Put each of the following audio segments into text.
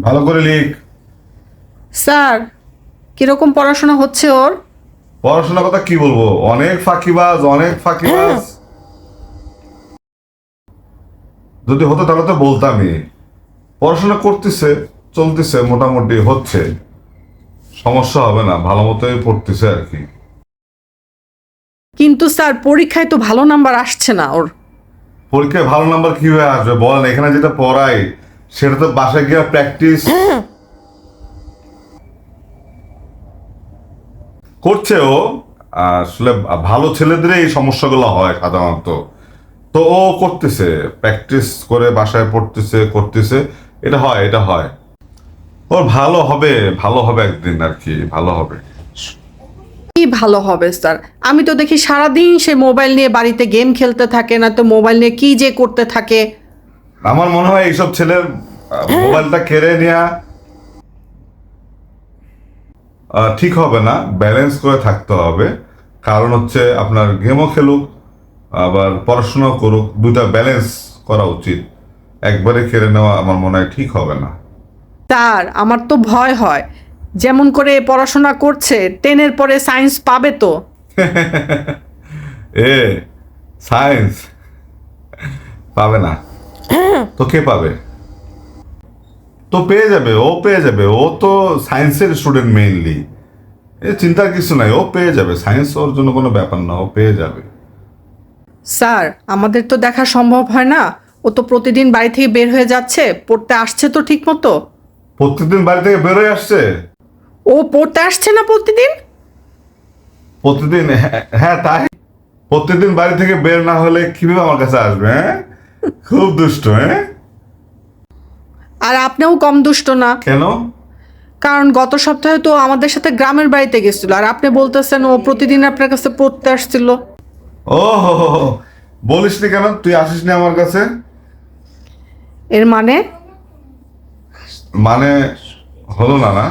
ভালো করে লিখ। স্যার কিরকম পড়াশোনা হচ্ছে ওর? পড়াশোনার কথা কি বলবো, অনেক ফাঁকিবাজ, অনেক ফাঁকিবাজ। যদি হতো তাহলে তো বলতামই। পড়াশোনা করতেছে, চলতেছে, মোটামুটি হচ্ছে, সমস্যা হবে না, ভালো মতোই পড়তেছে আর কি। কিন্তু স্যার পরীক্ষায় তো ভালো নাম্বার আসছে না ওর। পরীক্ষায় ভালো নাম্বার কিভাবে আসবে বলেন? এখানে যেটা পড়াই সেটা তো বাসায় গিয়ে প্র্যাকটিস করছে ও। আসলে ভালো ছেলেদের এই সমস্যাগুলো হয় সাধারণত। তো ও করতেছে, প্র্যাকটিস করে বাসায় পড়তেছে, করতেছে, এটা হয়, এটা হয়। ওর ভালো হবে, ভালো হবে একদিন আর কি, ভালো হবে। কি ভালো হবে স্যার? আমি তো দেখি সারাদিন সে মোবাইল নিয়ে বাড়িতে গেম খেলতে থাকে, না তো মোবাইল নিয়ে কি যে করতে থাকে। আমার মনে হয় এইসব ছেলের মোবাইলটা কেড়ে নেওয়া ঠিক হবে না, ব্যালেন্স করে থাকতে হবে। কারণ হচ্ছে আপনার গেমও খেলুক আবার পড়াশোনাও করুক, দুটা ব্যালেন্স করা উচিত। একবারে কেড়ে নেওয়া আমার মনে হয় ঠিক হবে না। স্যার আমার তো ভয় হয়, যেমন করে পড়াশোনা করছে 10-এর পরে সায়েন্স পাবে তো। এ সায়েন্স পাবে না তো কে পাবে? তো পেয়ে যাবে, ও পেয়ে যাবে, ও তো সায়েন্সের স্টুডেন্ট মেইনলি। এ চিন্তার কিছু নাই, ও পেয়ে যাবে, সায়েন্স ওর জন্য কোনো ব্যাপার না, ও পেয়ে যাবে। স্যার আমাদের তো দেখা সম্ভব হয় না, ও তো প্রতিদিন বাড়ি থেকে বের হয়ে যাচ্ছে, পড়তে আসছে তো ঠিক মতো? প্রত্যেকদিন বাড়ি থেকে বেরোয় আসছে? ও পড়তে আসছে না প্রতিদিন? প্রতিদিন? হ্যাঁ তাই। প্রত্যেকদিন বাড়ি থেকে বের না হলে কিভাবে আমার কাছে আসবে? হ্যাঁ, খুব দুষ্ট। হ্যাঁ, আর আপনিও কম দুষ্ট না। কেন? কারণ গত সপ্তাহে তো আমাদের সাথে গ্রামের বাড়িতে গেছিল, আর আপনি বলতেছেন ও প্রতিদিন আপনার কাছে পড়তে আসছিল। ও হো হো হো। বলিসনি কেন, তুই আসিসনি আমার কাছে? এর মানে? মানে হলো না না?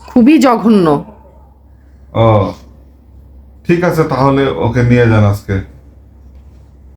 খুবই জঘন্য। ও ঠিক আছে, তাহলে ওকে নিয়ে যান আজকে।